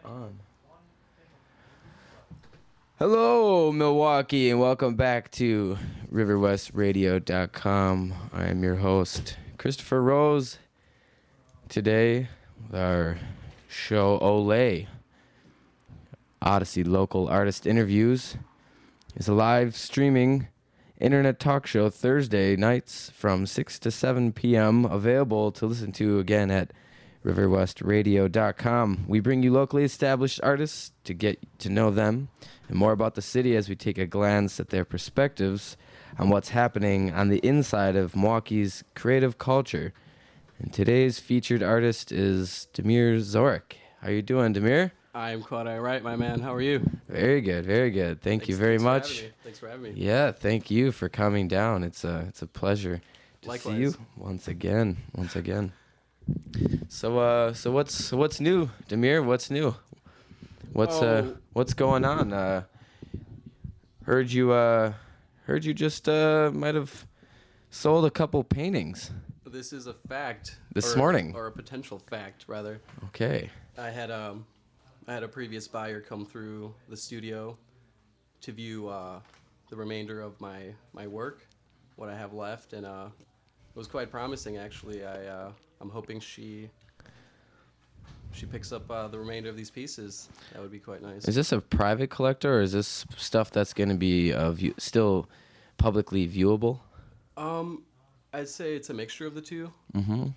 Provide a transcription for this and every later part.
On. Hello, Milwaukee, and welcome back to riverwestradio.com. I am your host, Christopher Rose. Today, with our show OLAi, Odyssey Local Artist Interviews, is a live streaming internet talk show Thursday nights from 6 to 7 p.m. available to listen to again at riverwestradio.com. We bring you locally established artists to get to know them and more about the city as we take a glance at their perspectives on what's happening on the inside of Milwaukee's creative culture. And today's featured artist is Damir Zorik. How you doing, Damir? I'm quite all right, my man. How are you? Very good, very good. Thank you very much. Thanks for having me. Yeah, thank you for coming down. It's a pleasure to Likewise. see you once again. So what's new, Damir? What's new? What's going on? Heard you just might have sold a couple paintings This is a fact. this morning. Or a potential fact, rather. Okay. I had a previous buyer come through the studio to view the remainder of my work, what I have left, and it was quite promising, actually. I'm hoping she picks up the remainder of these pieces. That would be quite nice. Is this a private collector, or is this stuff that's going to be still publicly viewable? I'd say it's a mixture of the two. Mm-hmm.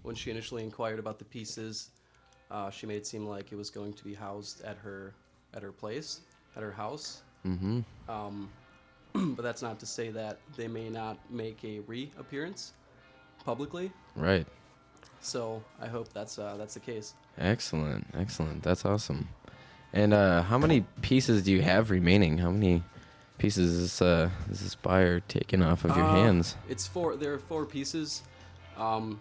When she initially inquired about the pieces, she made it seem like it was going to be housed at her place, at her house. Mm-hmm. But that's not to say that they may not make a reappearance publicly. Right. So I hope that's the case. Excellent. That's awesome. And how many pieces do you have remaining? How many pieces is this buyer taking off of your hands? There are 4 pieces from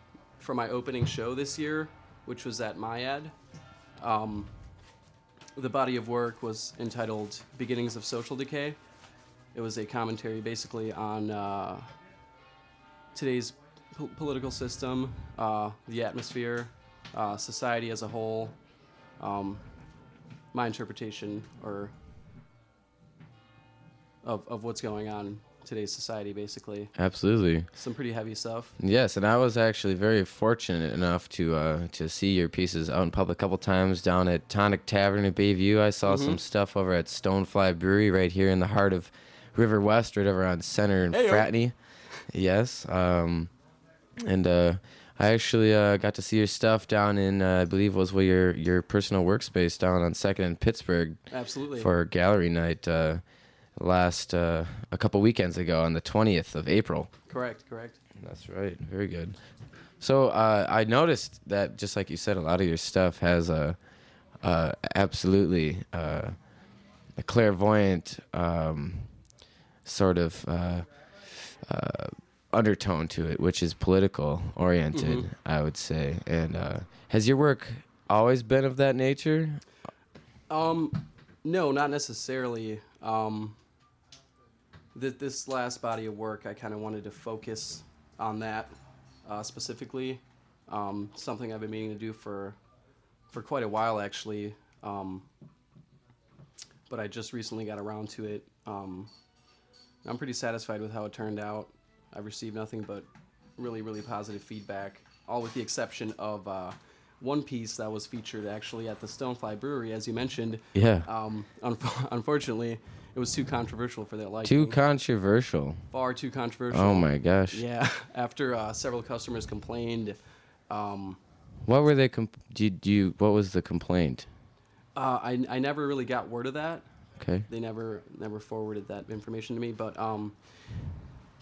my opening show this year, which was at MyAd. The body of work was entitled Beginnings of Social Decay. It was a commentary basically on today's political system, the atmosphere, society as a whole, my interpretation of what's going on in today's society, basically. Absolutely. Some pretty heavy stuff. Yes, and I was actually very fortunate enough to see your pieces out in public a couple times down at Tonic Tavern in Bayview. I saw some stuff over at Stonefly Brewery right here in the heart of River West, right over on Center and Fratney. Yes. And I actually got to see your stuff down in, I believe was your personal workspace down on 2nd in Pittsburgh. Absolutely. For gallery night a couple weekends ago on the 20th of April. Correct. That's right. Very good. So I noticed that, just like you said, a lot of your stuff has absolutely a clairvoyant sort of undertone to it, which is political oriented, I would say. And has your work always been of that nature? No, not necessarily. This last body of work, I kind of wanted to focus on that specifically. Something I've been meaning to do for quite a while, actually. But I just recently got around to it. I'm pretty satisfied with how it turned out. I've received nothing but really, really positive feedback, all with the exception of one piece that was featured actually at the Stonefly Brewery, as you mentioned. Yeah. Unfortunately, it was too controversial for their liking. Too controversial. Far too controversial. Oh my gosh. Yeah. After several customers complained. What were they? What was the complaint? I never really got word of that. Okay. They never forwarded that information to me, but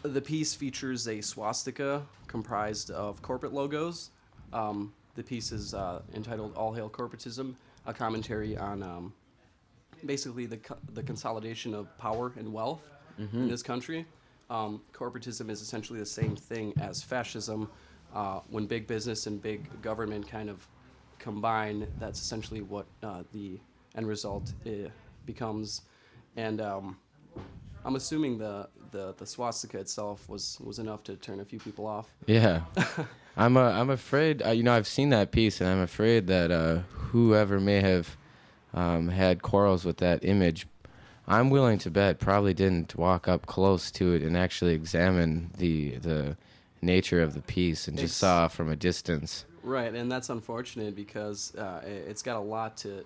the piece features a swastika comprised of corporate logos. The piece is entitled All Hail Corporatism, a commentary on basically the consolidation of power and wealth in this country. Corporatism is essentially the same thing as fascism. When big business and big government kind of combine, that's essentially what the end result becomes. And I'm assuming the swastika itself was enough to turn a few people off. Yeah. I'm afraid, I've seen that piece, and I'm afraid that whoever may have had quarrels with that image. I'm willing to bet probably didn't walk up close to it and actually examine the nature of the piece and just Ex- saw from a distance. right, and that's unfortunate because it's got a lot to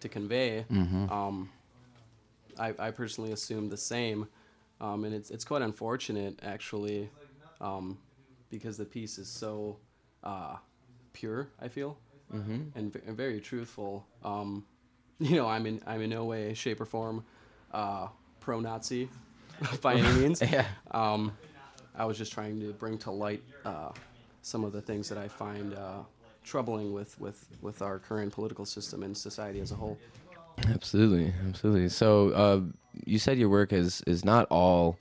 convey. Mm-hmm. Um, I personally assume the same, and it's quite unfortunate actually, um, because the piece is so uh, pure. I feel Mm-hmm. and very truthful. I'm in no way, shape, or form pro-Nazi by any means. Yeah. Um, I was just trying to bring to light some of the things that I find troubling with our current political system and society as a whole. Absolutely, absolutely. So, you said your work is not all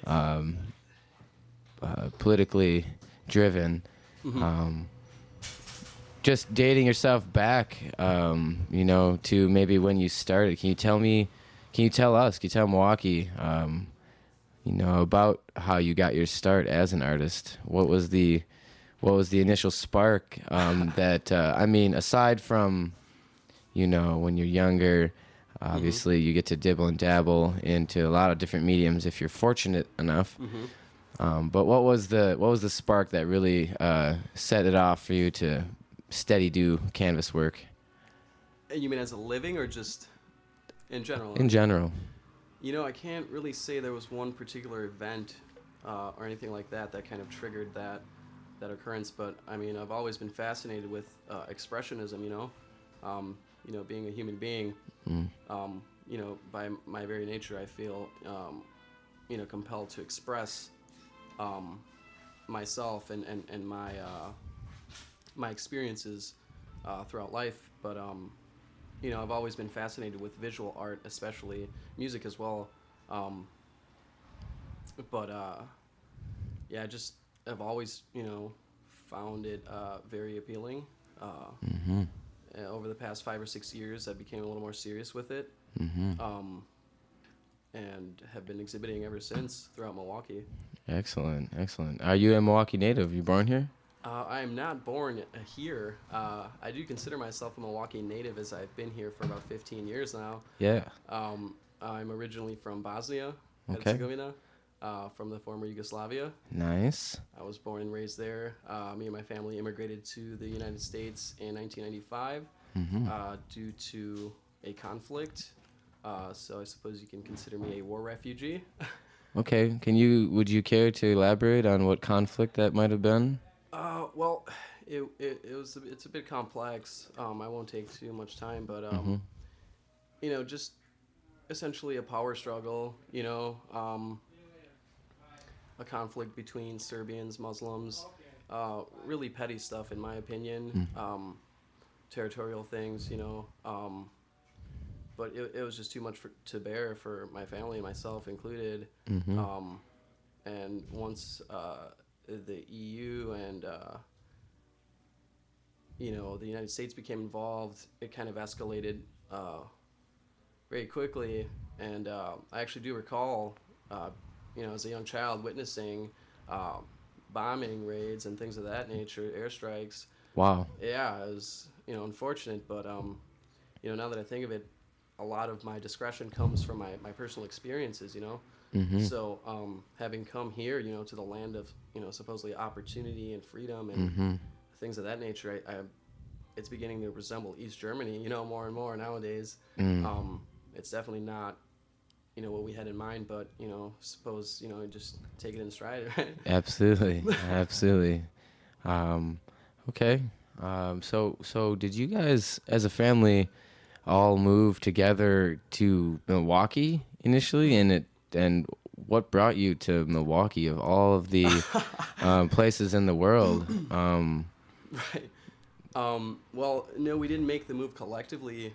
um, politically driven. Hmm. Um, just dating yourself back, to maybe when you started. Can you tell me? Can you tell us? Can you tell Milwaukee, about how you got your start as an artist? What was the initial spark that aside from when you're younger, Hmm. obviously you get to dibble and dabble into a lot of different mediums if you're fortunate enough. Hmm. But what was the spark that really set it off for you to steady do canvas work And you mean as a living or just in general? in general? I can't really say there was one particular event or anything like that kind of triggered that occurrence. But I mean, I've always been fascinated with expressionism. Being a human being. Mm. By my very nature, I feel compelled to express myself and my experiences throughout life. But I've always been fascinated with visual art, especially music as well. Um, but Yeah, I just have always found it very appealing. Uh, Mm-hmm. Over the past 5 or 6 years, I became a little more serious with it, Mm-hmm. um, and have been exhibiting ever since throughout Milwaukee. Excellent, excellent. Are you a Milwaukee native? You born here? I am not born here. I do consider myself a Milwaukee native as I've been here for about 15 years now. Yeah. I'm originally from Bosnia, Okay. Herzegovina, from the former Yugoslavia. Nice. I was born and raised there. Me and my family immigrated to the United States in 1995 Mm-hmm. due to a conflict. So I suppose you can consider me a war refugee. Okay. Would you care to elaborate on what conflict that might have been? Well, it's a bit complex. I won't take too much time, but Mm-hmm. just essentially a power struggle. A conflict between Serbians, Muslims, really petty stuff in my opinion. Territorial things, but it was just too much to bear for my family and myself included. Mm-hmm. Um, and once the EU and the United States became involved, it kind of escalated very quickly. And I actually do recall, as a young child, witnessing uh, bombing raids and things of that nature, airstrikes. Wow. Yeah, it was unfortunate, but now that I think of it, a lot of my discretion comes from my personal experiences. Mm-hmm. So having come here, to the land of supposedly opportunity and freedom and Mm-hmm. things of that nature, it's beginning to resemble East Germany, more and more nowadays. Mm. It's definitely not what we had in mind, but suppose just take it in stride, right? Absolutely. Absolutely. Um, okay. So did you guys, as a family, all move together to Milwaukee initially, and what brought you to Milwaukee of all of the places in the world? Right. Well, no, we didn't make the move collectively.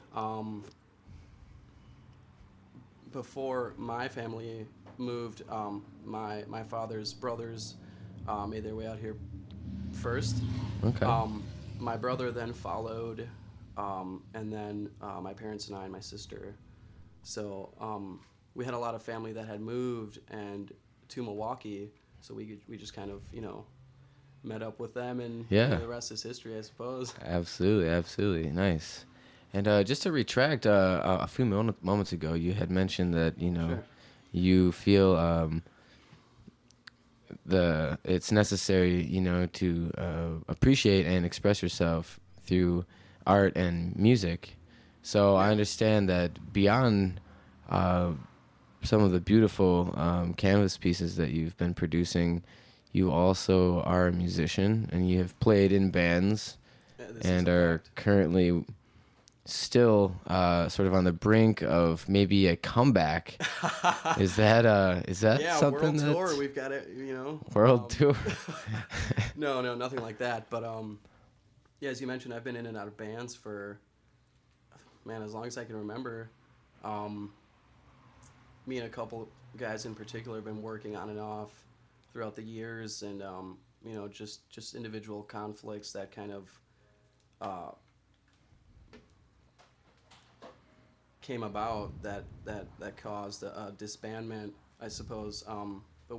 Before my family moved, my father's brothers made their way out here first. Okay. Um, my brother then followed, and then my parents and I and my sister. So we had a lot of family that had moved and to Milwaukee. So we just kind of met up with them, and Yeah. the rest is history, I suppose. Absolutely. Absolutely. Nice. And just to retract, a few moments ago, you had mentioned that Sure. you feel it's necessary to appreciate and express yourself through art and music. So I Yeah. understand that beyond uh, some of the beautiful canvas pieces that you've been producing, you also are a musician and you have played in bands This is and a are fact. currently still sort of on the brink of maybe a comeback. Is that Yeah, something world tour. that's We've got it. world tour? No, no, nothing like that. But yeah, as you mentioned, I've been in and out of bands for, man, as long as I can remember. Um, Me and a couple guys in particular have been working on and off throughout the years, and just individual conflicts that kind of uh, came about that caused a disbandment, I suppose. But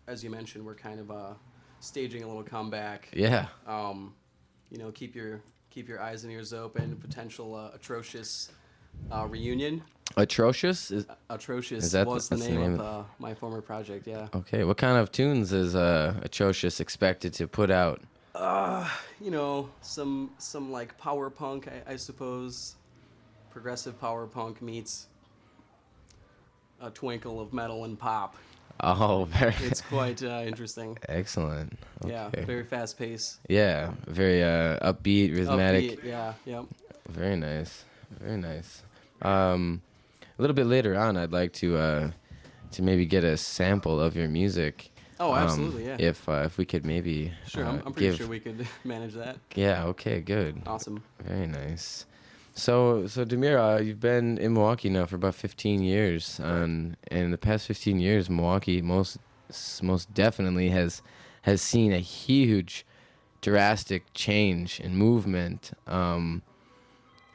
as you mentioned, we're kind of staging a little comeback. Yeah. Keep your eyes and ears open. Potential atrocious reunion. Atrocious is Atrocious that was the that's the name name? of my former project. Yeah. Okay, what kind of tunes is Atrocious expected to put out? Some like power punk, I suppose. Progressive power punk meets a twinkle of metal and pop. Oh, very It's quite interesting. excellent. Yeah, Okay. very fast pace. Yeah, very upbeat, rhythmic. Upbeat, yeah, yep. Very nice. Very nice. A little bit later on, I'd like to maybe get a sample of your music. Oh, absolutely, yeah. If we could maybe Sure, I'm pretty give. sure we could manage that. Yeah. Okay. Good. Awesome. Very nice. So Demir, you've been in Milwaukee now for about 15 years, and in the past 15 years, Milwaukee most definitely has seen a huge, drastic change in movement.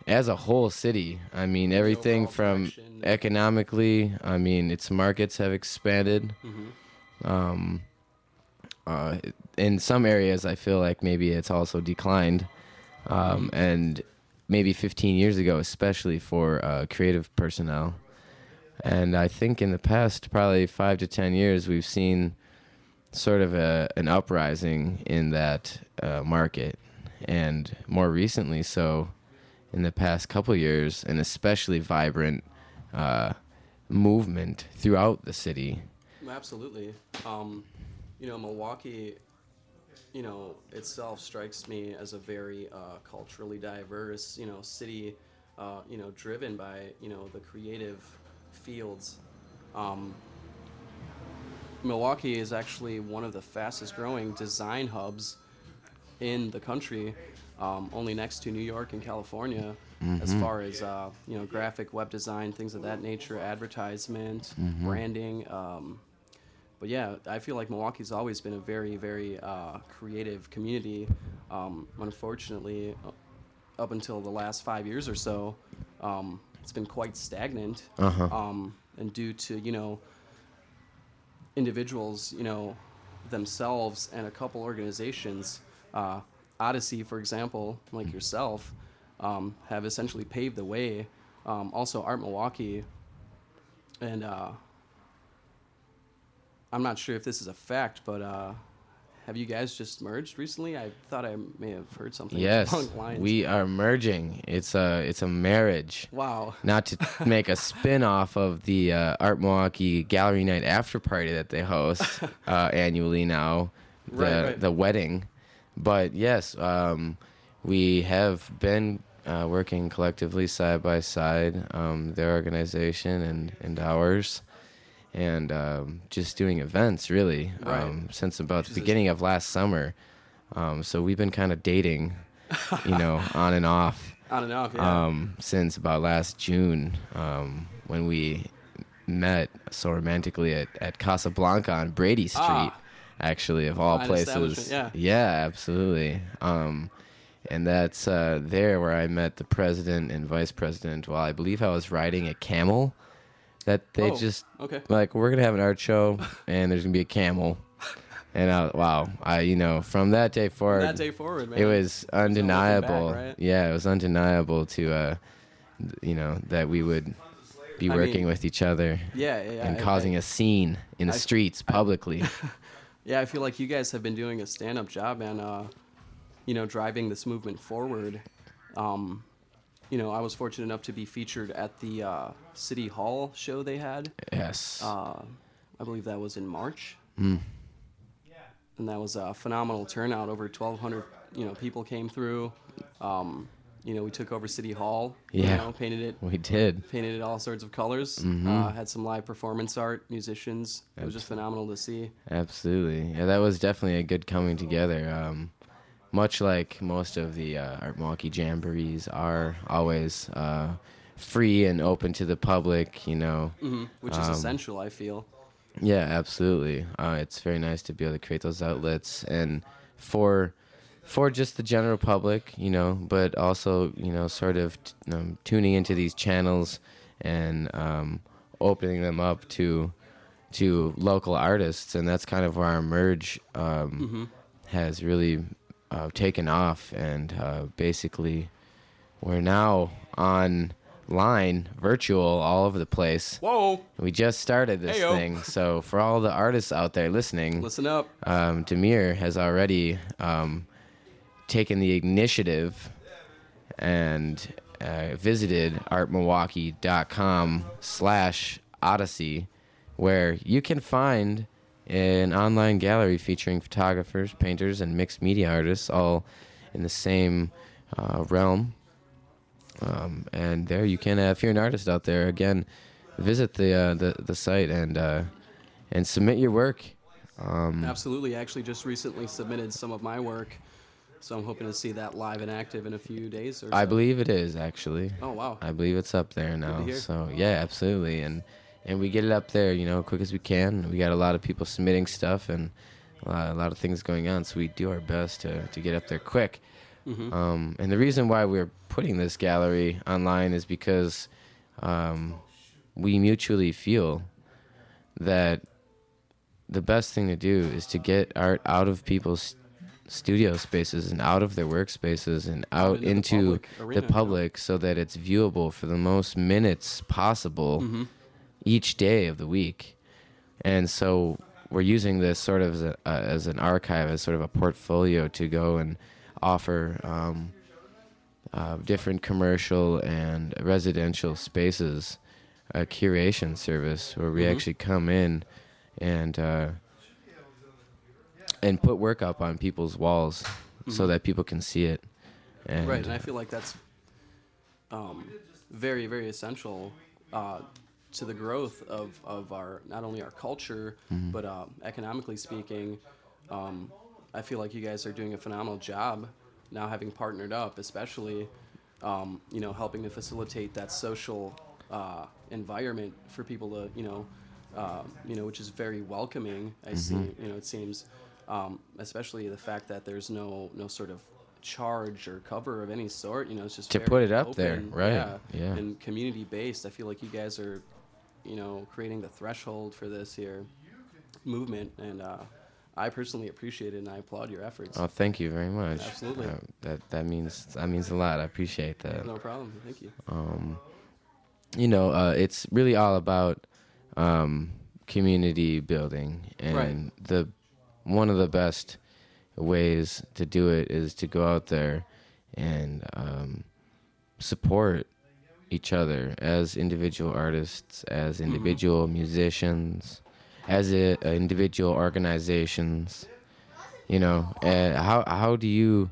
As a whole city, I mean, The everything overall from direction. economically, I mean, its markets have expanded. Hmm. Um, uh, in some areas, I feel like maybe it's also declined. And maybe 15 years ago, especially for creative personnel. And I think in the past, probably 5 to 10 years, we've seen sort of an uprising in that market. And more recently, so in the past couple years, an especially vibrant uh, movement throughout the city. Absolutely. Milwaukee, itself strikes me as a very culturally diverse, city, driven by, the creative fields. Um, Milwaukee is actually one of the fastest growing design hubs in the country, only next to New York and California, as far as graphic web design, things of that nature, advertisement, branding. But yeah, I feel like Milwaukee's always been a very, very creative community. Unfortunately, up until the last 5 years or so, it's been quite stagnant. Uh-huh. And due to individuals, themselves and a couple organizations, Odyssey, for example, like yourself, have essentially paved the way. Also, Art Milwaukee, and I'm not sure if this is a fact, but have you guys just merged recently? I thought I may have heard something Yes, along the lines. we are merging. It's a marriage. Wow. Not to make a spin-off of the Art Milwaukee Gallery Night after party that they host annually now, Right. the wedding. But yes, we have been working collectively side by side, their organization and ours, and just doing events really Right. since about the Which is beginning of last summer. So we've been kind of dating, on and off. On and off, yeah. Since about last June, when we met so romantically at Casablanca on Brady Street, Ah. actually, of all Fine places. establishment, yeah. Yeah, absolutely. And that's there where I met the president and vice president while I believe I was riding a camel. That they Oh, just okay. like, we're gonna have an art show and there's gonna be a camel, And wow, from that day From forward, that day forward, man. it was undeniable. Right? Yeah, it was undeniable to, that we would be I working mean, with each other yeah. and causing a scene in the streets I- publicly. Yeah, I feel like you guys have been doing a stand-up job and, driving this movement forward. I was fortunate enough to be featured at the City Hall show they had. Yes. I believe that was in March. Mm. And that was a phenomenal turnout. Over 1,200, people came through. We took over City Hall. Yeah. Painted it. We did. Painted it all sorts of colors. Had some live performance art, musicians. It was just phenomenal to see. Absolutely. Yeah, that was definitely a good coming together. Much like most of the Art Milwaukee jamborees are always free and open to the public, Which is essential, I feel. Yeah, absolutely. It's very nice to be able to create those outlets and for just the general public, but also, sort of tuning into these channels and opening them up to local artists. And that's kind of where our merge has really taken off. And basically, we're now online, virtual, all over the place. Whoa! We just started this Heyo. thing, so for all the artists out there listening, Listen up. Demir has already taken the initiative and visited artmilwaukee.com/odyssey, where you can find an online gallery featuring photographers, painters, and mixed media artists, all in the same realm. And there you can, if you're an artist out there, again, visit the site and submit your work. Absolutely. I actually just recently submitted some of my work, so I'm hoping to see that live and active in a few days or so. I believe it is, actually. Oh, wow. I believe it's up there now. hear. So yeah, absolutely, and we get it up there, quick as we can. We got a lot of people submitting stuff and a lot of things going on, so we do our best to get up there quick. And the reason why we're putting this gallery online is because we mutually feel that the best thing to do is to get art out of people's studio spaces and out of their workspaces and out into the public so that it's viewable for the most minutes possible each day of the week. And so we're using this sort of as an archive, as sort of a portfolio to go and offer different commercial and residential spaces a curation service where we actually come in and put work up on people's walls so that people can see it. And Right, and I feel like that's very, very essential to the growth of our, not only our culture, but economically speaking. I feel like you guys are doing a phenomenal job now, having partnered up, especially, helping to facilitate that social environment for people to, which is very welcoming. I see, it seems, especially the fact that there's no sort of charge or cover of any sort. It's just to very put it up open, there, right? Yeah. And community based. I feel like you guys are, creating the threshold for this here movement, and I personally appreciate it, and I applaud your efforts. Oh, thank you very much. Absolutely. That means a lot. I appreciate that. No problem. Thank you. It's really all about community building, and one of the best ways to do it is to go out there and support each other as individual artists, as individual musicians, as individual organizations. How do you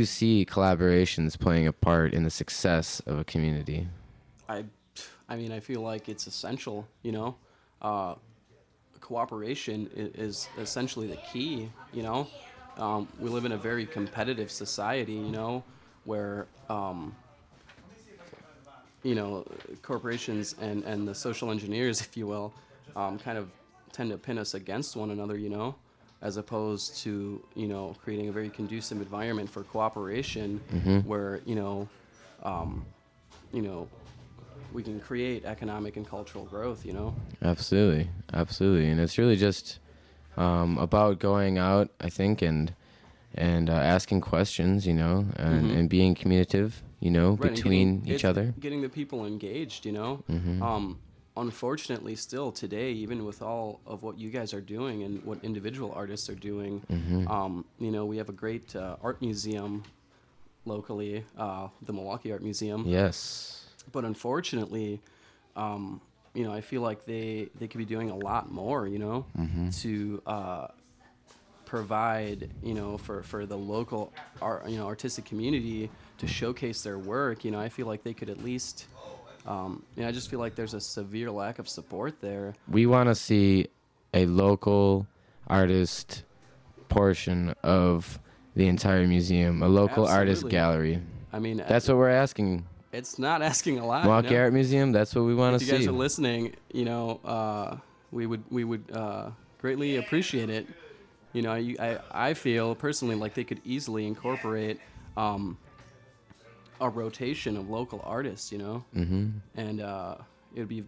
see collaborations playing a part in the success of a community? I feel like it's essential. Cooperation is essentially the key. We live in a very competitive society. Where corporations and the social engineers, if you will, kind of tend to pin us against one another, as opposed to, creating a very conducive environment for cooperation where, we can create economic and cultural growth, Absolutely. And it's really just about going out, I think, and asking questions, you know, and being communicative, you know, Right, and between each other. getting the people engaged, you know. Unfortunately, still today, even with all of what you guys are doing and what individual artists are doing, you know, we have a great art museum locally, the Milwaukee Art Museum. Yes. But unfortunately, you know, I feel like they could be doing a lot more, you know, to provide, you know, for the local art, you know, artistic community to showcase their work. You know, I feel like they could at least, you know, I just feel like there's a severe lack of support there. We want to see a local artist portion of the entire museum, a local artist Absolutely. gallery. I mean, That's what we're asking. it's not asking a lot. Milwaukee You know? Art Museum, that's what we want If to you guys see. are listening, you know, we would greatly appreciate it. You know, I feel personally like they could easily incorporate a rotation of local artists, you know, and it would be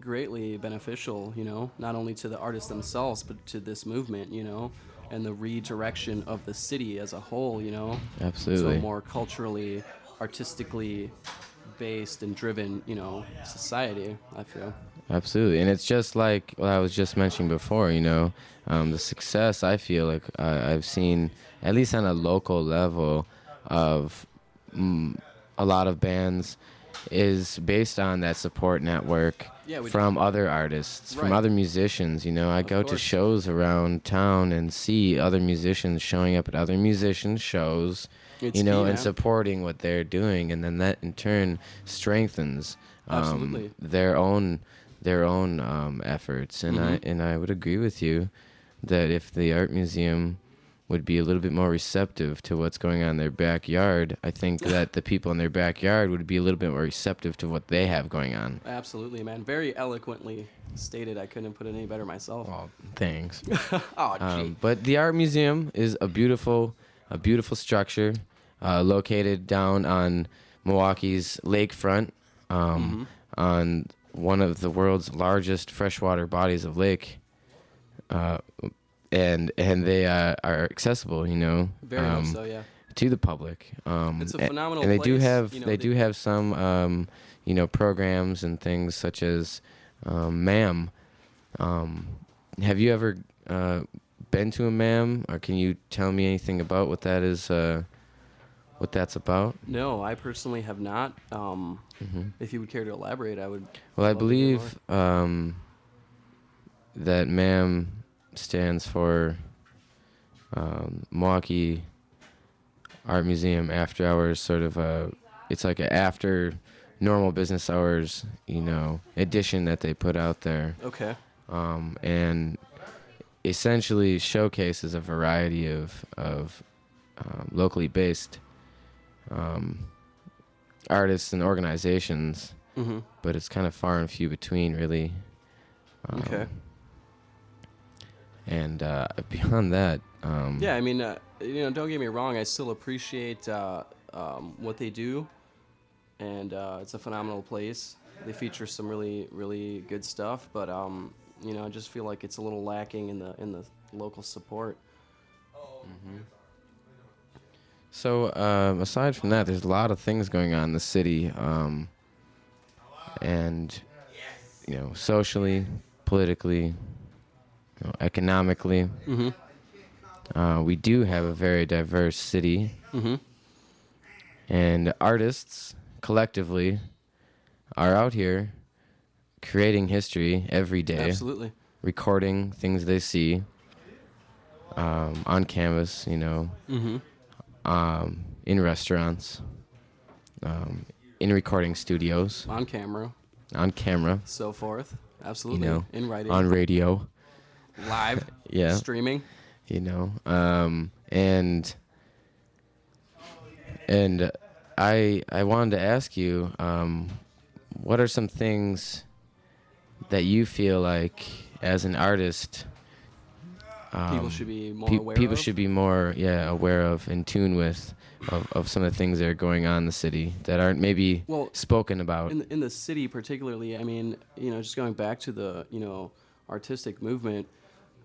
greatly beneficial, you know, not only to the artists themselves, but to this movement, you know, and the redirection of the city as a whole, you know, to Absolutely. a more culturally, artistically based and driven, you know, society, I feel. Absolutely. And it's just like what I was just mentioning before, you know, the success I feel like I've seen, at least on a local level, of a lot of bands is based on that support network Yeah, we from other artists, from Right. other musicians. You know, I go to course. shows around town and see other musicians showing up at other musicians' shows, It's you know, key, and man. supporting what they're doing, and then that in turn strengthens Absolutely. their own efforts. And I would agree with you that if the art museum would be a little bit more receptive to what's going on in their backyard, I think that the people in their backyard would be a little bit more receptive to what they have going on. Absolutely, man. Very eloquently stated. I couldn't put it any better myself. Well, thanks. Oh, gee. But the art museum is a beautiful structure located down on Milwaukee's lakefront, on one of the world's largest freshwater bodies of lake. And they are accessible, you know, Very much so, yeah. to the public. It's a phenomenal and they do place, have you know, they they- do have some you know, programs and things such as MAM. Have you ever been to a MAM, or can you tell me anything about what that is? What that's about? No, I personally have not. If you would care to elaborate, I would. Well, I love to hear believe that MAM stands for Milwaukee Art Museum After Hours, sort of it's like a after normal business hours, you know, edition that they put out there, more. Okay. and essentially showcases a variety of locally based artists and organizations, but it's kind of far and few between, really. Okay. And beyond that, Yeah, I mean, you know, don't get me wrong. I still appreciate what they do, and it's a phenomenal place. They feature some really, really good stuff, but you know, I just feel like it's a little lacking in the local support. So aside from that, there's a lot of things going on in the city, and you know, socially, politically, you know, economically. We do have a very diverse city, and artists collectively are out here creating history every day, Absolutely. recording things they see on canvas, you know, in restaurants, in recording studios, On camera, on camera, so forth. you Absolutely. know, In writing, on radio, live, yeah, streaming. you know, and I wanted to ask you, what are some things that you feel like as an artist People should be more aware people of. should be more aware of, in tune with, of some of the things that are going on in the city that aren't maybe Well, spoken about? in the city particularly, I mean, you know, just going back to the, you know, artistic movement,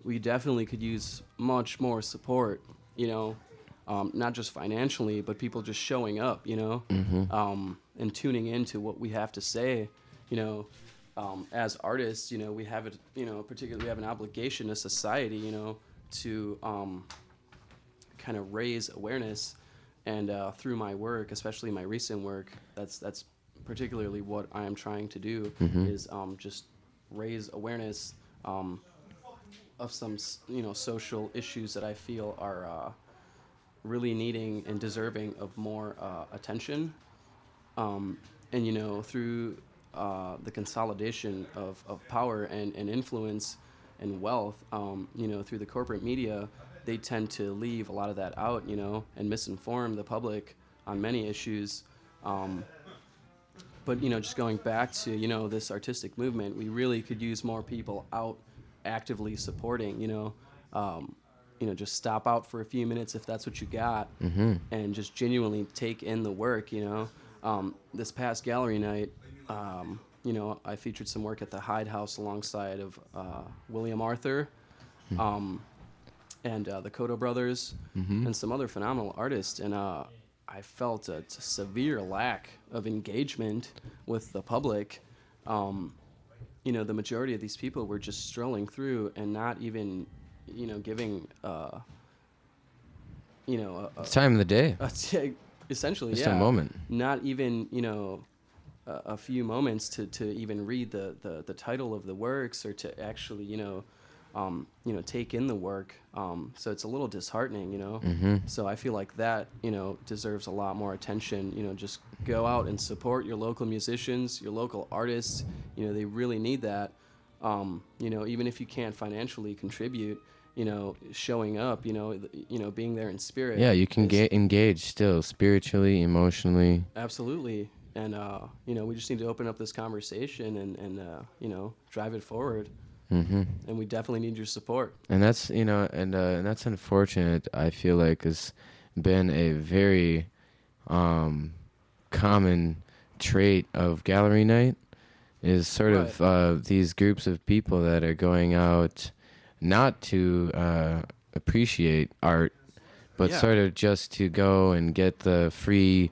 we definitely could use much more support, you know, not just financially, but people just showing up, you know, and tuning into what we have to say, you know. As artists, you know, we have it, you know, particularly we have an obligation to society, you know, to kind of raise awareness. And through my work, especially my recent work, that's particularly what I am trying to do, is just raise awareness of some, you know, social issues that I feel are really needing and deserving of more attention. And you know, through the consolidation of power and influence and wealth, you know, through the corporate media, they tend to leave a lot of that out, you know, and misinform the public on many issues. But you know, just going back to, you know, this artistic movement, we really could use more people out actively supporting. You know, just stop out for a few minutes if that's what you got, and just genuinely take in the work. You know, this past gallery night, you know, I featured some work at the Hyde House alongside of William Arthur, and the Kodo brothers, and some other phenomenal artists, and I felt a severe lack of engagement with the public. You know, the majority of these people were just strolling through and not even, you know, giving, you know, It's time of the day. Essentially, Just yeah. a moment. Not even, you know, a few moments to even read the title of the works, or to actually, you know, take in the work. So it's a little disheartening, you know. So I feel like that, you know, deserves a lot more attention. You know, just go out and support your local musicians, your local artists. You know, they really need that. You know, even if you can't financially contribute, you know, showing up, you know, being there in spirit. Yeah, you can get engaged still, spiritually, emotionally. Absolutely. And, you know, we just need to open up this conversation and you know, drive it forward. And we definitely need your support. And that's, you know, and that's unfortunate. I feel like has been a very common trait of gallery night, is sort of these groups of people that are going out not to appreciate art, but sort of just to go and get the free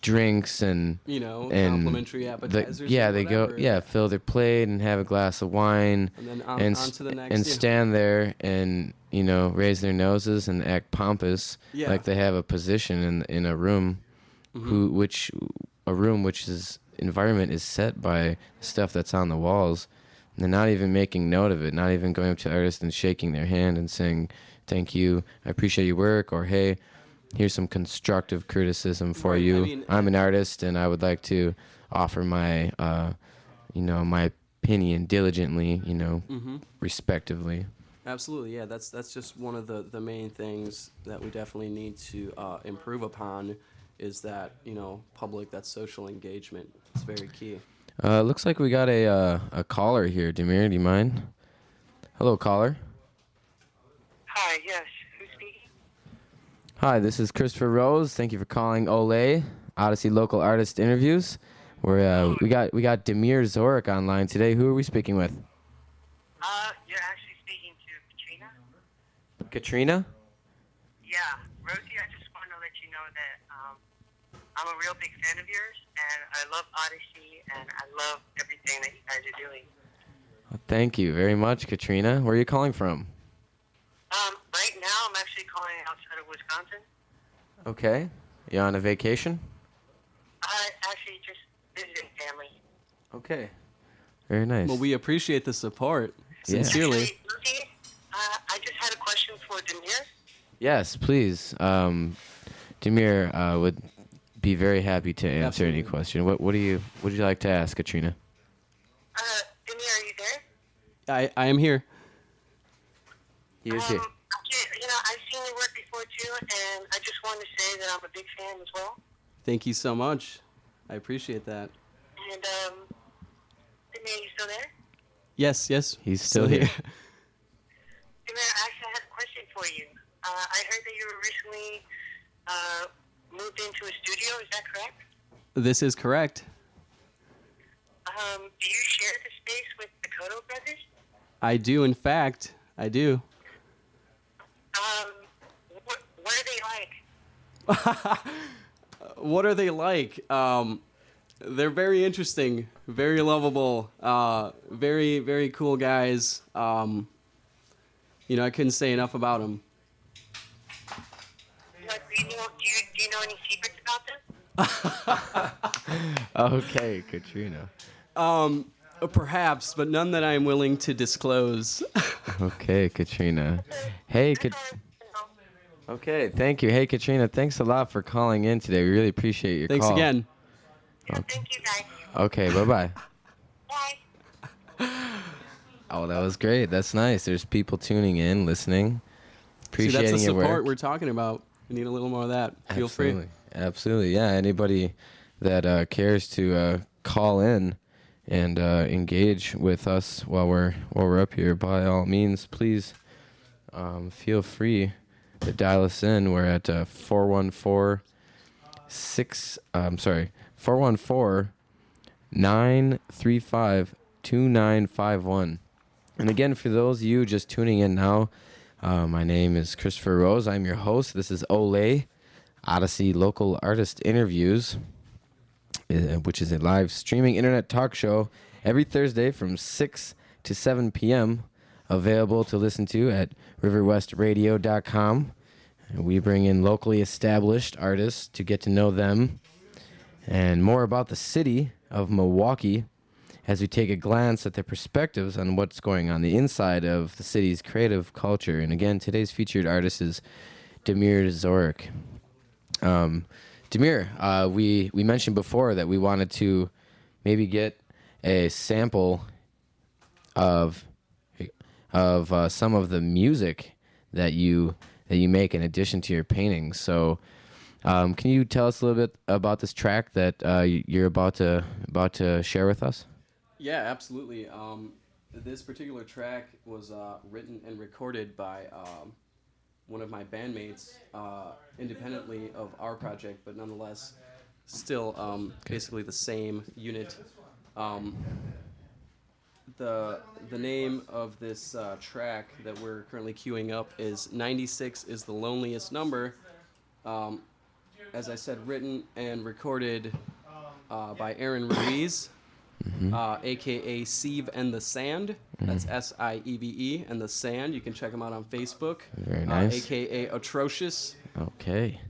drinks and, you know, and complimentary appetizers. they go fill their plate and have a glass of wine, and then and on to the next, and stand there and, you know, raise their noses and act pompous, like they have a position in a room, which is environment is set by stuff that's on the walls. And they're not even making note of it, not even going up to the artist and shaking their hand and saying, "Thank you, I appreciate your work," or "Hey, here's some constructive criticism for you. I mean, I'm an artist and I would like to offer my, you know, my opinion diligently, you know, respectively." Absolutely, yeah. That's just one of the main things that we definitely need to improve upon, is that, you know, that social engagement. It's very key. Looks like we got a caller here. Demir, do you mind? Hello, caller. Hi, yes. Who's speaking? Hi, this is Christopher Rose. Thank you for calling OLAi, Odyssey Local Artist Interviews. We got Demir Zorik online today. Who are we speaking with? You're actually speaking to Katrina? Katrina? Yeah. Rosie, I just want to let you know that I'm a real big fan of yours, and I love Odyssey, and I love everything that you guys are doing. Well, thank you very much, Katrina. Where are you calling from? Right now, I'm actually calling outside of Wisconsin. Okay. You on a vacation? Actually just visiting family. Okay. Very nice. Well, we appreciate the support, sincerely. Actually, Rosie, I just had a question for Demir. Yes, please. Demir would be very happy to answer any question. What would you like to ask, Katrina? Demir, are you there? I am here. He is here. You know, I've seen your work before too, and I just wanted to say that I'm a big fan as well. Thank you so much. I appreciate that. And Demir, you still there? Yes. He's still here. Demir, I actually had a question for you. I heard that you were recently moved into a studio. Is that correct? This is correct. Do you share the space with the Kodo brothers? I do, in fact. I do. What are they like? What are they like? They're very interesting, very lovable, very, very cool guys. I couldn't say enough about them. Do you know any secrets about them? Okay, Katrina. Perhaps, but none that I'm willing to disclose. Okay, Katrina. Hey, Okay, thank you. Hey, Katrina, thanks a lot for calling in today. We really appreciate your Thanks call. again. Yeah, thank you, guys. Okay, bye-bye. Bye. Oh, that was great. That's nice. There's people tuning in, listening, See, appreciating that's the your support work. we're talking about. We need a little more of that. Feel free. Absolutely. Yeah, anybody that cares to call in and engage with us while we're up here, by all means, please feel free to dial us in. We're at 414-935-2951. And again, for those of you just tuning in now, my name is Christopher Rose. I'm your host. This is OLAi, Odyssey Local Artist Interviews, which is a live streaming internet talk show every Thursday from 6 to 7 p.m., available to listen to at riverwestradio.com. And we bring in locally established artists to get to know them and more about the city of Milwaukee as we take a glance at their perspectives on what's going on the inside of the city's creative culture. And again, today's featured artist is Damir Zorik. Damir, we mentioned before that we wanted to maybe get a sample of some of the music that you make in addition to your paintings. So, can you tell us a little bit about this track that you're about to share with us? Yeah, absolutely. This particular track was written and recorded by one of my bandmates, independently of our project, but nonetheless, still basically the same unit. The name of this track that we're currently queuing up is 96 is the Loneliest Number. As I said, written and recorded by Aaron Ruiz, a.k.a. Sieve and the Sand. That's S-I-E-V-E and the Sand. You can check him out on Facebook. Very nice. A.k.a. Atrocious. Okay.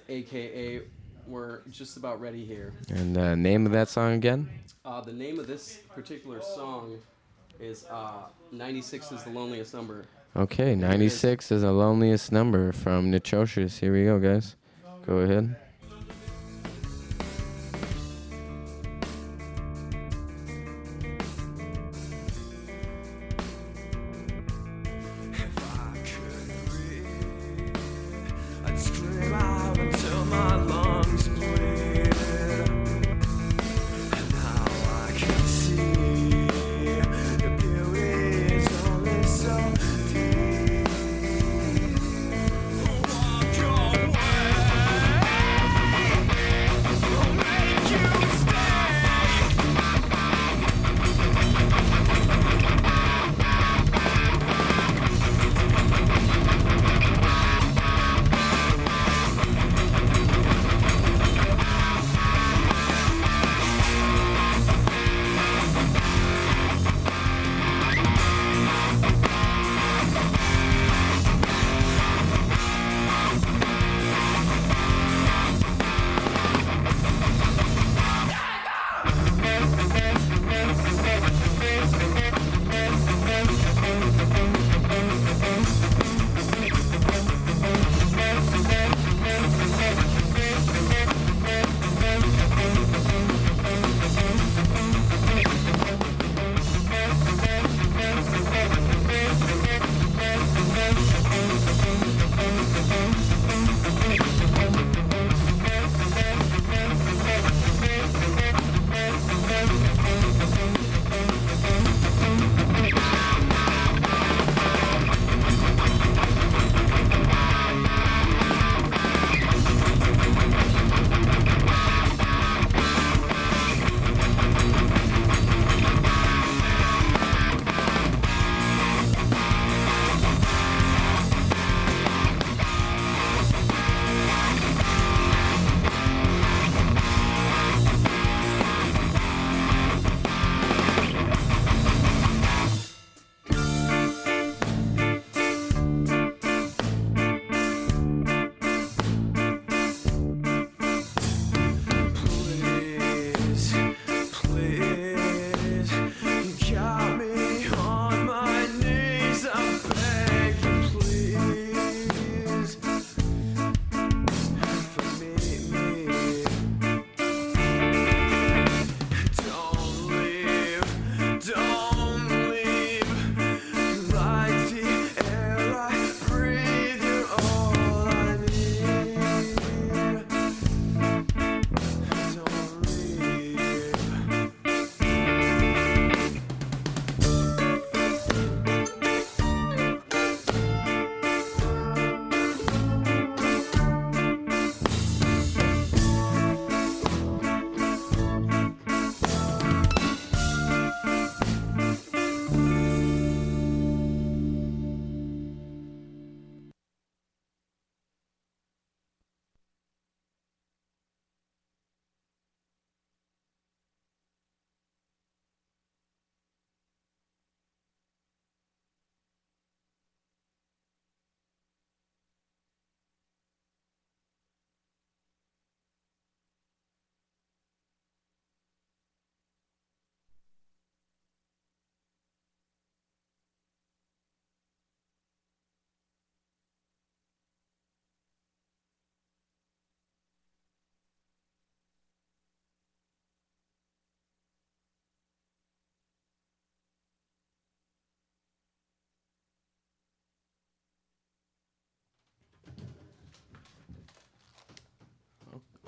A.k.a. We're just about ready here. And name of that song again? The name of this particular song is 96 is the Loneliest Number. Okay, 96 is the loneliest number from Nichocious. Here we go, guys. Go ahead.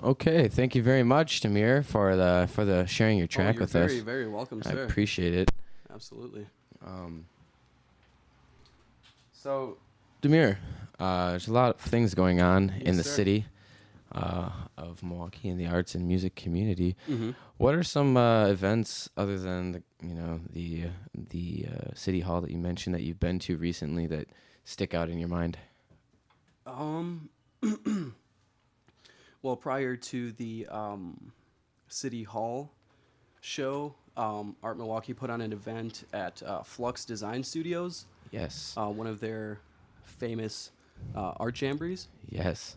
Okay, thank you very much, Tamir, for the sharing your track you're with very, us. very welcome, I sir. appreciate it. Absolutely. So, Demir, there's a lot of things going on in the sir. city of Milwaukee in the arts and music community. Mm-hmm. What are some events other than the city hall that you mentioned that you've been to recently that stick out in your mind? Well, prior to the City Hall show, Art Milwaukee put on an event at Flux Design Studios, Yes. one of their famous art jamborees. Yes.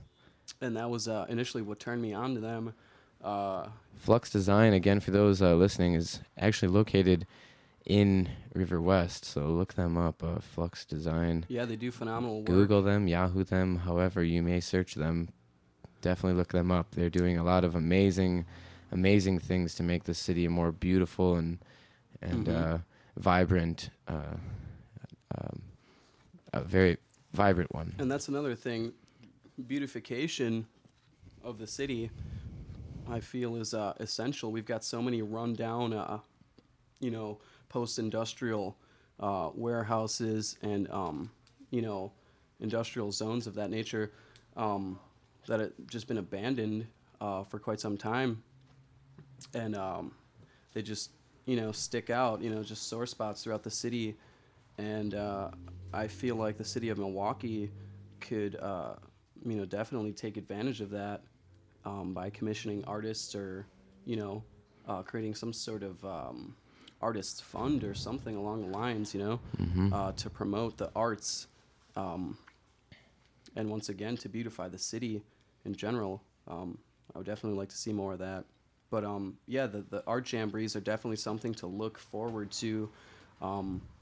And that was initially what turned me on to them. Flux Design, again, for those listening, is actually located in River West. So look them up, Flux Design. Yeah, they do phenomenal work. Google them, Yahoo them, however you may search them. Definitely look them up. They're doing a lot of amazing things to make the city a more beautiful and vibrant, a very vibrant one. And that's another thing. Beautification of the city, I feel, is essential. We've got so many rundown, post-industrial warehouses and, industrial zones of that nature that have just been abandoned for quite some time. And they just, stick out, just sore spots throughout the city. And I feel like the city of Milwaukee could, definitely take advantage of that by commissioning artists or, creating some sort of artist fund or something along the lines, to promote the arts and once again to beautify the city in general. I would definitely like to see more of that. But the art jamborees are definitely something to look forward to.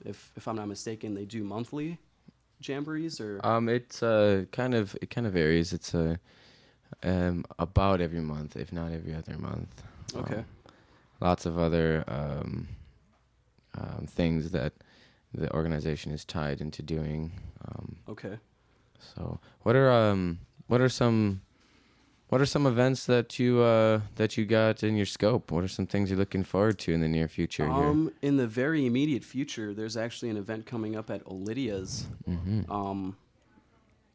If I'm not mistaken, they do monthly jamborees or It's kind of varies. It's about every month, if not every other month. Okay. Lots of other things that the organization is tied into doing. Okay. So what are some events that you got in your scope? What are some things you're looking forward to in the near future here? In the very immediate future, there's actually an event coming up at Olidia's,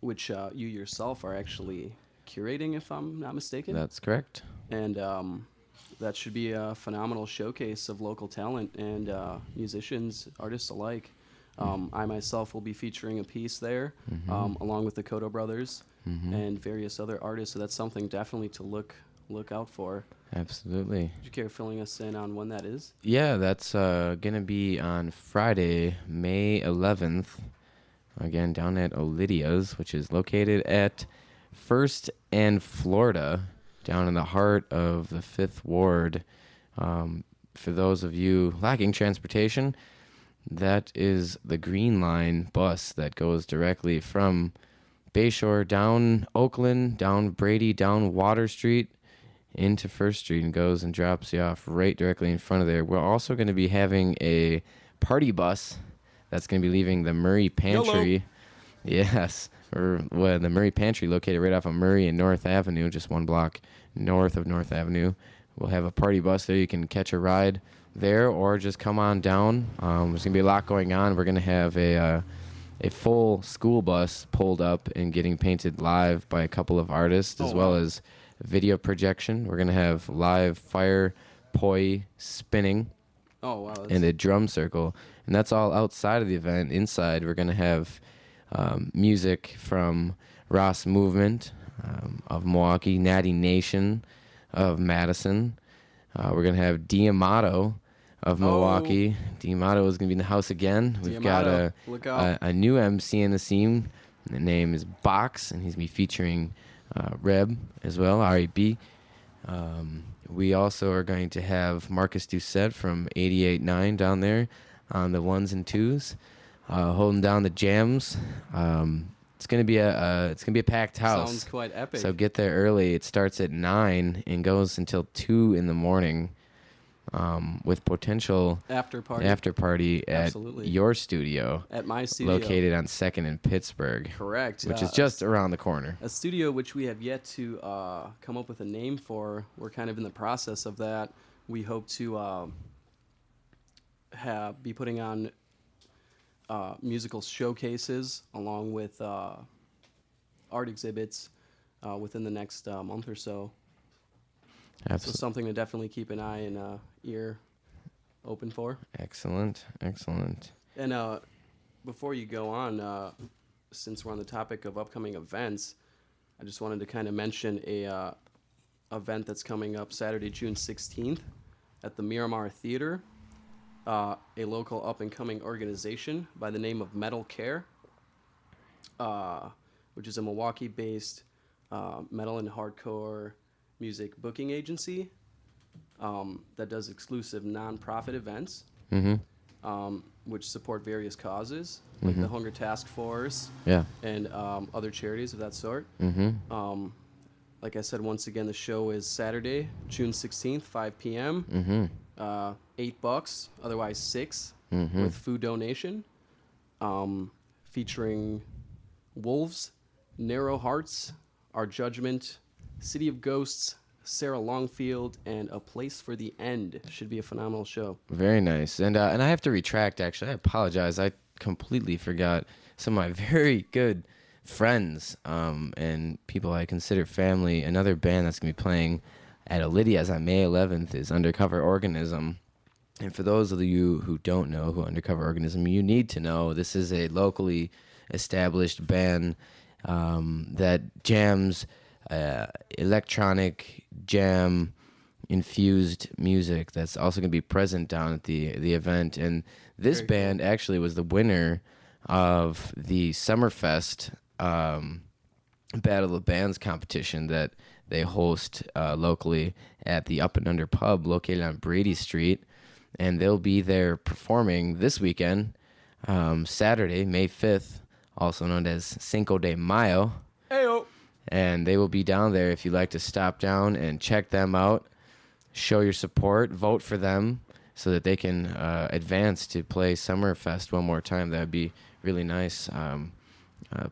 which you yourself are actually curating, if I'm not mistaken. That's correct. And that should be a phenomenal showcase of local talent and musicians, artists alike. I myself will be featuring a piece there, along with the Kodo brothers and various other artists. So that's something definitely to look out for. Absolutely. Would you care filling us in on when that is? Yeah, that's gonna be on Friday, May 11th. Again, down at Olidia's, which is located at First and Florida, down in the heart of the 5th Ward. For those of you lacking transportation, that is the Green Line bus that goes directly from Bayshore down Oakland, down Brady, down Water Street, into First Street and goes and drops you off right directly in front of there. We're also going to be having a party bus that's going to be leaving the Murray Pantry. YOLO. Yes, the Murray Pantry located right off of Murray and North Avenue, just one block north of North Avenue. We'll have a party bus there. You can catch a ride there or just come on down. There's going to be a lot going on. We're going to have a full school bus pulled up and getting painted live by a couple of artists, as well as video projection. We're going to have live fire poi spinning and a drum circle. And that's all outside of the event. Inside, we're going to have music from Ross Movement of Milwaukee, Natty Nation of Madison. We're going to have Diamato of Milwaukee. Diamato is going to be in the house again. We've got a new MC in the scene. The name is Box, and he's going to be featuring Reb as well, R-E-B. We also are going to have Marcus Doucette from 88.9 down there on the ones and twos, holding down the jams. It's gonna be a packed house. Sounds quite epic. So get there early. It starts at 9 and goes until 2 in the morning. with potential After party. after party at Absolutely. your studio, At my studio. located on 2nd in Pittsburgh. Correct. Which is just around the corner. A studio which we have yet to come up with a name for. We're kind of in the process of that. We hope to be putting on musical showcases along with art exhibits within the next month or so. Absolutely. So something to definitely keep an eye and ear open for. Excellent. And before you go on, since we're on the topic of upcoming events, I just wanted to kind of mention a event that's coming up Saturday, June 16th at the Miramar Theater, a local up-and-coming organization by the name of Metal Care, which is a Milwaukee-based metal and hardcore music booking agency that does exclusive nonprofit events, which support various causes, like the Hunger Task Force and other charities of that sort. Like I said, once again, the show is Saturday, June 16th, 5 p.m., $8, otherwise $6, with food donation, featuring Wolves, Narrow Hearts, Our Judgment, City of Ghosts, Sarah Longfield, and A Place for the End. Should be a phenomenal show. Very nice. And I have to retract, actually. I apologize. I completely forgot some of my very good friends and people I consider family. Another band that's going to be playing at Lydia's on May 11th is Undercover Organism. And for those of you who don't know who Undercover Organism, you need to know this is a locally established band that jams electronic jam infused music that's also going to be present down at the event. And this Very band actually was the winner of the Summerfest Battle of Bands competition that they host locally at the Up and Under Pub located on Brady Street. And they'll be there performing this weekend, Saturday, May 5th, also known as Cinco de Mayo. Heyo. And they will be down there if you'd like to stop down and check them out, show your support, vote for them so that they can advance to play Summerfest one more time. That would be really nice.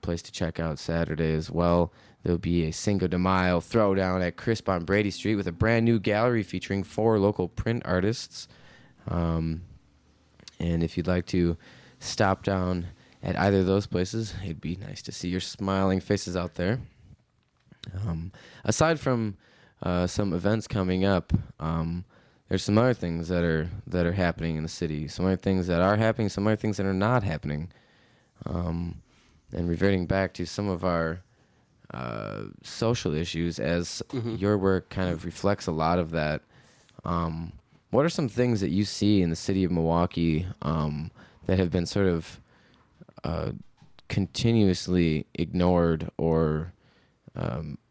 Place to check out Saturday as well. There'll be a Cinco de Mayo throwdown at Crisp on Brady Street with a brand new gallery featuring 4 local print artists. And if you'd like to stop down at either of those places, it'd be nice to see your smiling faces out there. Aside from some events coming up, there's some other things that are happening in the city. Some other things that are happening, some other things that are not happening. And reverting back to some of our social issues, as your work kind of reflects a lot of that. What are some things that you see in the city of Milwaukee that have been sort of continuously ignored or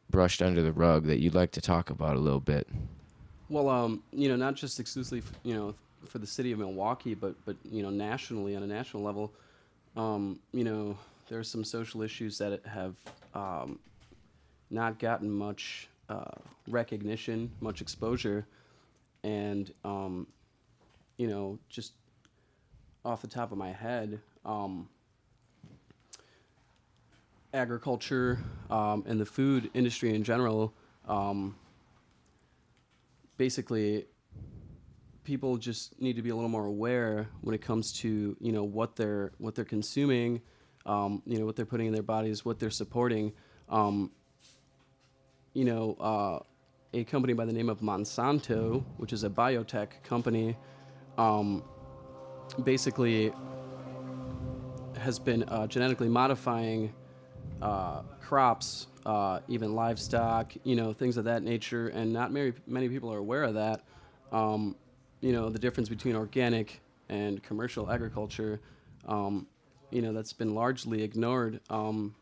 brushed under the rug that you'd like to talk about a little bit? Well, not just exclusively, for the city of Milwaukee, but nationally, on a national level, there are some social issues that have not gotten much recognition, much exposure, and just off the top of my head, agriculture and the food industry in general, basically people just need to be a little more aware when it comes to what they're consuming, what they're putting in their bodies, what they're supporting. A company by the name of Monsanto, which is a biotech company, basically has been genetically modifying crops, even livestock, things of that nature, and not many people are aware of that. The difference between organic and commercial agriculture, that's been largely ignored. Once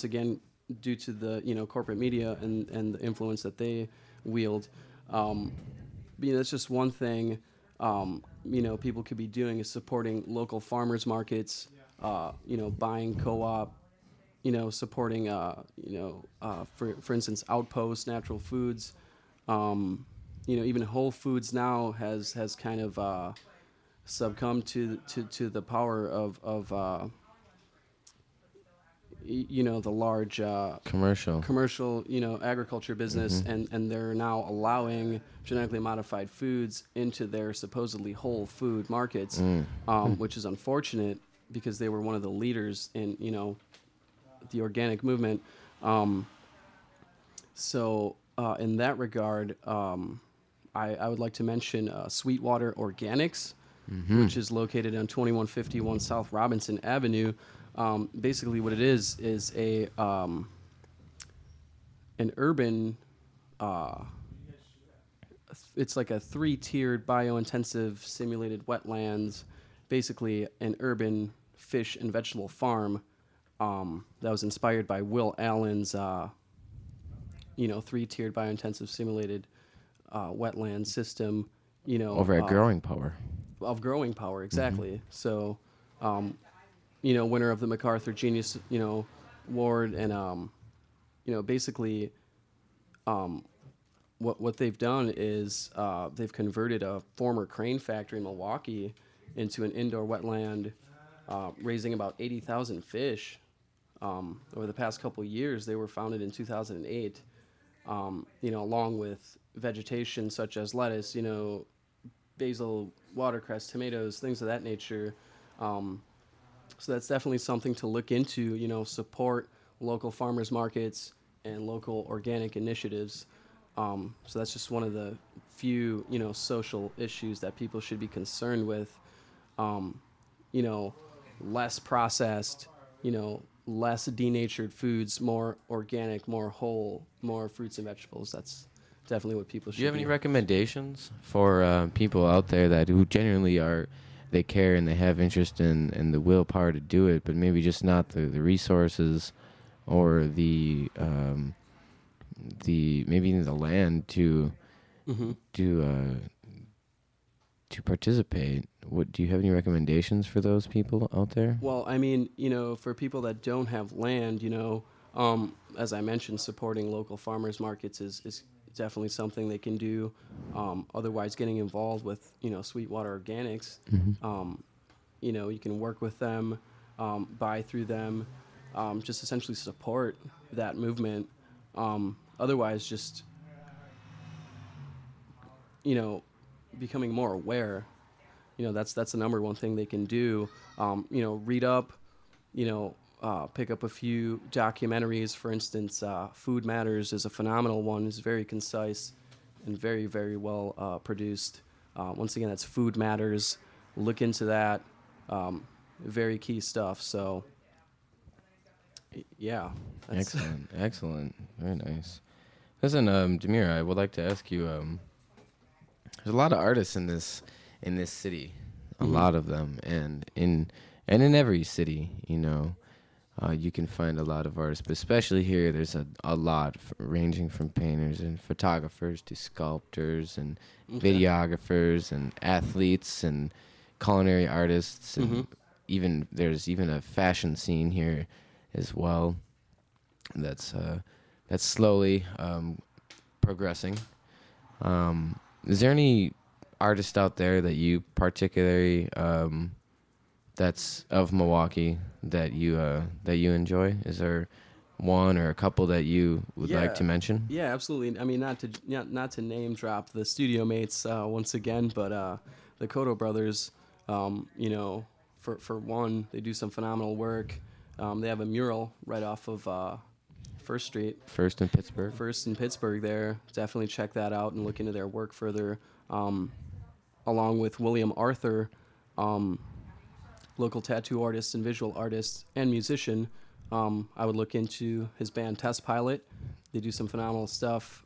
again, due to the corporate media and the influence that they wield. That's just one thing. People could be doing is supporting local farmers markets. Buying co-op. Supporting. For instance, Outpost, Natural Foods. even Whole Foods now has kind of succumbed to the power of the large Commercial. commercial agriculture business, and they're now allowing genetically modified foods into their supposedly whole food markets, which is unfortunate because they were one of the leaders in the organic movement. So in that regard, I would like to mention Sweetwater Organics, which is located on 2151 South Robinson Avenue. Basically, what it is a an urban. It's like a 3-tiered biointensive simulated wetlands, basically an urban fish and vegetable farm that was inspired by Will Allen's 3-tiered biointensive simulated wetland system. Over at Growing Power. Of growing power, exactly. So, winner of the MacArthur Genius, Award, and basically, what they've done is they've converted a former crane factory in Milwaukee into an indoor wetland, raising about 80,000 fish. Over the past couple of years, they were founded in 2008. Along with vegetation such as lettuce, basil, watercress, tomatoes, things of that nature. So that's definitely something to look into, support local farmers markets and local organic initiatives. So that's just one of the few, social issues that people should be concerned with. Less processed, less denatured foods, more organic, more whole, more fruits and vegetables. That's definitely what people should Do you have any be. recommendations for people out there who genuinely they care and they have interest in the willpower to do it, but maybe just not the resources or the maybe even the land to participate? What do you have any recommendations for those people out there? Well, I mean, for people that don't have land, as I mentioned, supporting local farmers markets is definitely something they can do. Otherwise, getting involved with, Sweetwater Organics, you can work with them, buy through them, just essentially support that movement. Otherwise, just, becoming more aware. That's the number one thing they can do. Read up, pick up a few documentaries. For instance, Food Matters is a phenomenal one. It's very concise and very, very well produced. Once again, that's Food Matters. Look into that. Very key stuff. So, yeah. Excellent. Very nice. Listen, Demir, I would like to ask you. There's a lot of artists in this city, a lot of them, and in every city, you can find a lot of artists, but especially here, there's a lot ranging from painters and photographers to sculptors and videographers and athletes and culinary artists, and there's even a fashion scene here as well. That's slowly progressing. Is there any artist out there that you particularly that's of Milwaukee that you enjoy? Is there one or a couple that you would like to mention? Yeah, absolutely. I mean, not to name drop the studio mates once again, but the Cotto brothers, for one, they do some phenomenal work. They have a mural right off of First Street. First in Pittsburgh. There. Definitely check that out and look into their work further. Along with William Arthur, local tattoo artist and visual artist and musician. I would look into his band Test Pilot. They do some phenomenal stuff.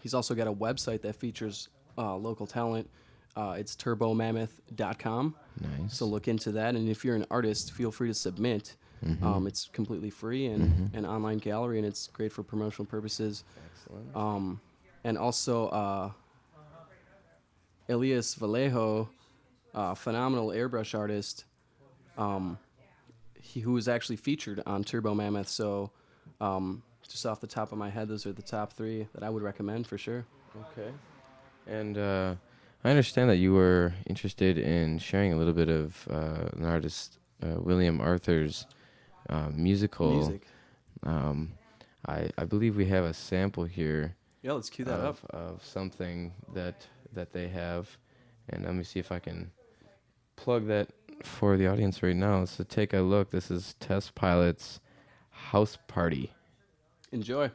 He's also got a website that features local talent. It's turbomammoth.com. Nice. So look into that. And if you're an artist, feel free to submit. It's completely free and an online gallery, and it's great for promotional purposes. Excellent. And also Elias Vallejo, phenomenal airbrush artist, who was actually featured on Turbo Mammoth. So just off the top of my head, those are the top 3 that I would recommend for sure. Okay. And I understand that you were interested in sharing a little bit of an artist, William Arthur's musical. Music. Um, I believe we have a sample here Yeah, let's cue that up. of something that they have, and let me see if I can plug that for the audience right now. So take a look. This is Test Pilot's House Party. Enjoy.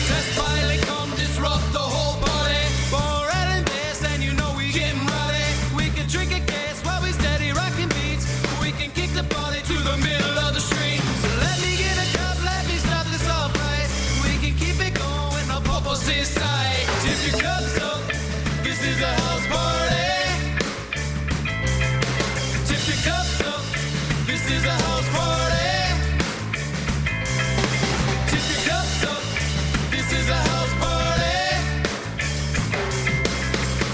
Test pilot, come disrupt the whole party. Bored and bass, and you know we getting rowdy. We can drink a case while we steady rocking beats. We can kick the party to the middle of the street. So let me get a cup, let me start this off right. We can keep it going, no purpose is tight. Tip your cups up, this is a house party. Tip your cups up, this is a house party. Tip your cups up. This is a house party.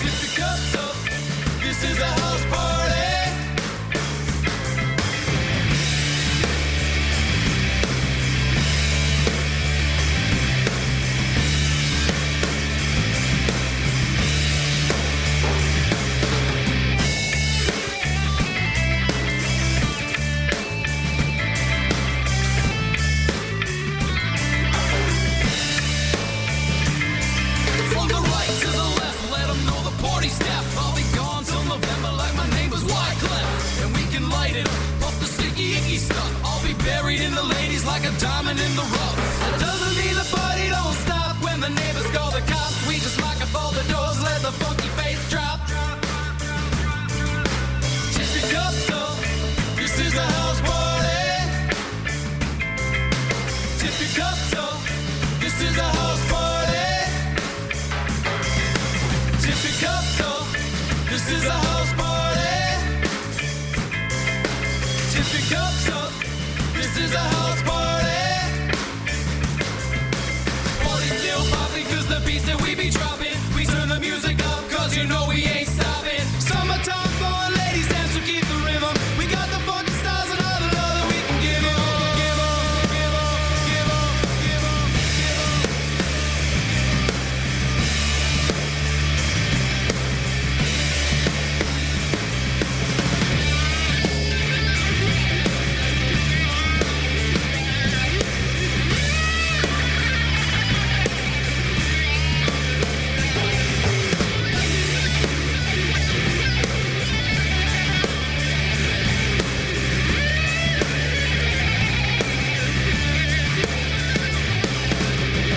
Tip your cups up. This is a house party. From the right to the left, let them know the party's step. I'll be gone till November like my name was Wyclef. And we can light it up, puff the sticky icky stuff. I'll be buried in the ladies like a diamond in the rough. That doesn't mean the party don't stop when the neighbors call the cops. We just lock up all the doors, let the funky bass drop. Tip your cups up, this is a house party. Tip your cups up, this is a house party. Tip your cups up, this is a house party. Tip your cups up, this is a house party. Party's still popping cause the beats that we be dropping. We turn the music up cause you know we ain't stopping. Summertime fun, ladies dance to keep the rhythm. We got the funky styles and all the love that we can give 'em. Give 'em, give 'em, give 'em, give 'em, give 'em.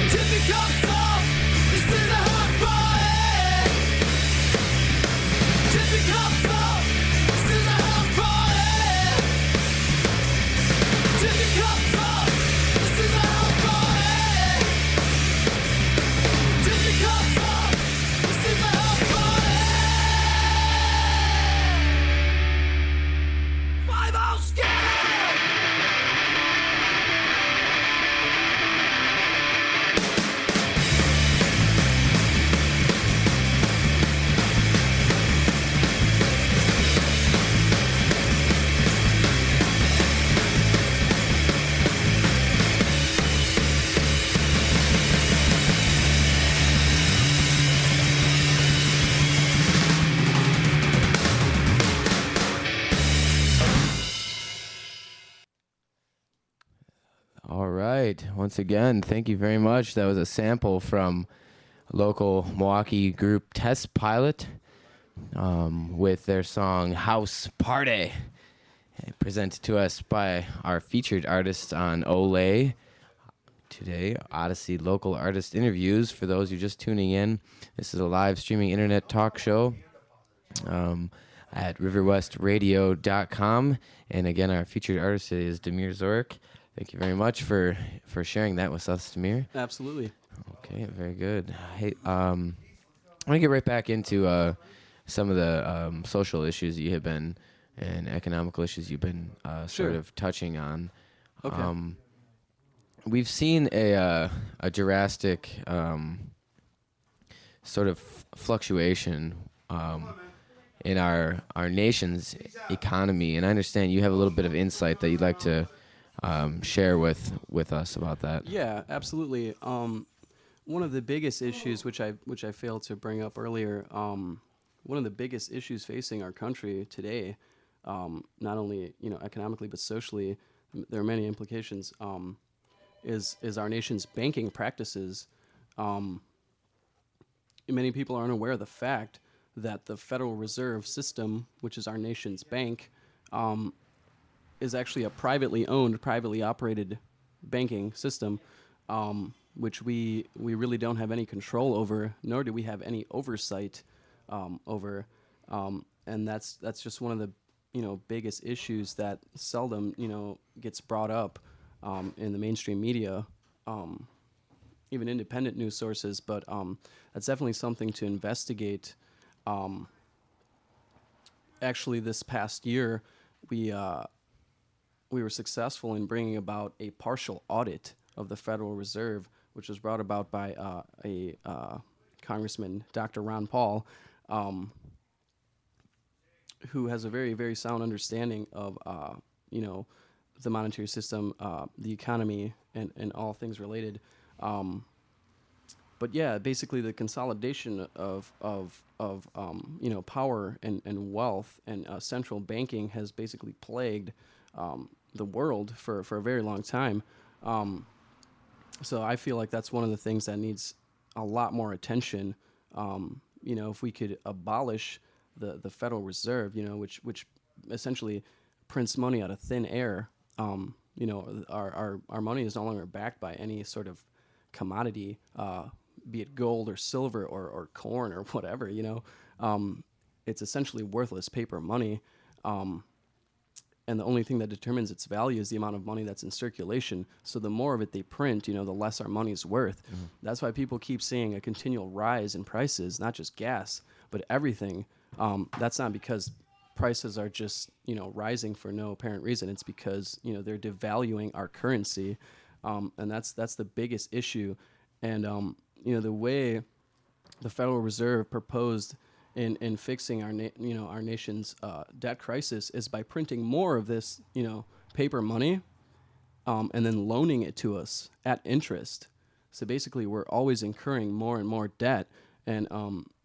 Tip your cups up, this is a house party. Tip your cups up, this is a house party. Tip your cups up, this is a house party. Tip your cups up, this is a house party. Five-O scale. All right. Once again, thank you very much. That was a sample from local Milwaukee group Test Pilot with their song House Party, presented to us by our featured artists on OLAi. Today, Odyssey Local Artist Interviews. For those who are just tuning in, this is a live streaming internet talk show at riverwestradio.com. And again, our featured artist is Demir Zorik. Thank you very much for sharing that with us, Demir. Absolutely. Okay, very good. Hey, I want to get right back into some of the social issues you have been and economical issues you've been sort Sure. of touching on. Okay. We've seen a drastic sort of fluctuation in our nation's economy, and I understand you have a little bit of insight that you'd like to share with us about that. Yeah, absolutely. One of the biggest issues, which I failed to bring up earlier, one of the biggest issues facing our country today, not only economically but socially, there are many implications. Is our nation's banking practices. Many people aren't aware of the fact that the Federal Reserve System, which is our nation's bank, is actually a privately owned, privately operated banking system, which we really don't have any control over, nor do we have any oversight over, and that's just one of the biggest issues that seldom gets brought up in the mainstream media, even independent news sources. But that's definitely something to investigate. Actually, this past year, we were successful in bringing about a partial audit of the Federal Reserve, which was brought about by a Congressman, Dr. Ron Paul, who has a very, very sound understanding of, the monetary system, the economy, and all things related. But yeah, basically the consolidation of power and wealth and central banking has basically plagued the world for a very long time. So I feel like that's one of the things that needs a lot more attention. If we could abolish the Federal Reserve, which essentially prints money out of thin air. Our money is no longer backed by any sort of commodity, be it gold or silver or corn or whatever. It's essentially worthless paper money. And the only thing that determines its value is the amount of money that's in circulation. So the more of it they print, the less our money's worth. Mm-hmm. That's why people keep seeing a continual rise in prices, not just gas, but everything. That's not because prices are just, rising for no apparent reason. It's because, they're devaluing our currency. And that's the biggest issue. And, the way the Federal Reserve proposed in fixing our nation's debt crisis is by printing more of this, paper money, and then loaning it to us at interest. So basically, we're always incurring more and more debt, and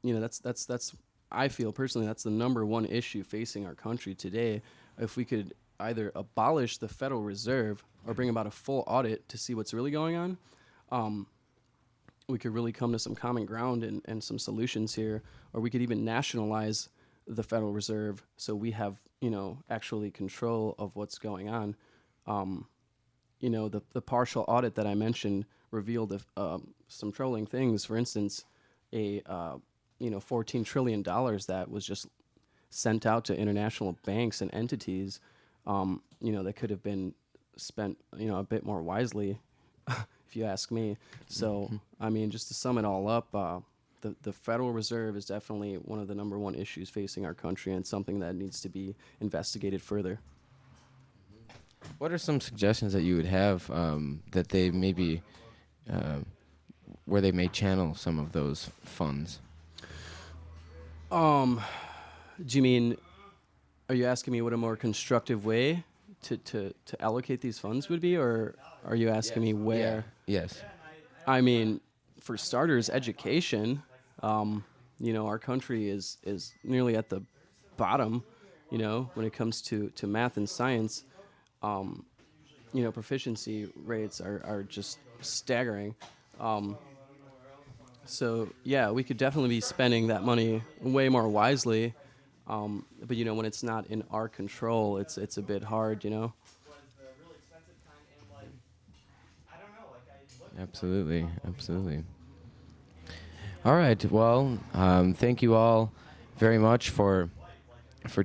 that's I feel personally that's the number one issue facing our country today. If we could either abolish the Federal Reserve or bring about a full audit to see what's really going on, we could really come to some common ground and some solutions here, or we could even nationalize the Federal Reserve so we have, actually control of what's going on. The partial audit that I mentioned revealed some troubling things. For instance, $14 trillion that was just sent out to international banks and entities, that could have been spent, a bit more wisely, if you ask me. So, I mean, just to sum it all up, the Federal Reserve is definitely one of the number one issues facing our country and something that needs to be investigated further. What are some suggestions that you would have that they maybe, where they may channel some of those funds? Do you mean, are you asking me what a more constructive way to allocate these funds would be, or are you asking me where? Yeah. Yes. I mean, for starters, education. Our country is nearly at the bottom, when it comes to math and science. Proficiency rates are just staggering. So, yeah, we could definitely be spending that money way more wisely. But, when it's not in our control, it's a bit hard, Absolutely. Absolutely. All right. Well, thank you all very much for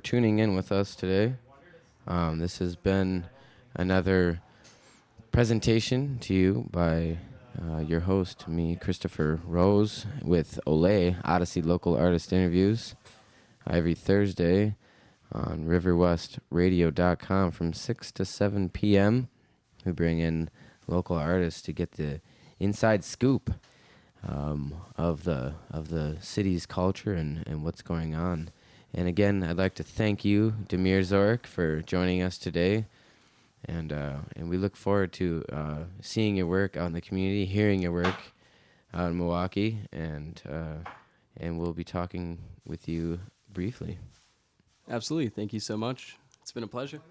tuning in with us today. This has been another presentation to you by your host, me, Christopher Rose, with OLAi, Odyssey Local Artist Interviews, every Thursday on riverwestradio.com from 6 to 7 p.m. We bring in local artists to get the inside scoop of the city's culture and what's going on. And again, I'd like to thank you, Demir Zork, for joining us today. And we look forward to seeing your work out in the community, hearing your work out in Milwaukee, and we'll be talking with you briefly. Absolutely. Thank you so much. It's been a pleasure.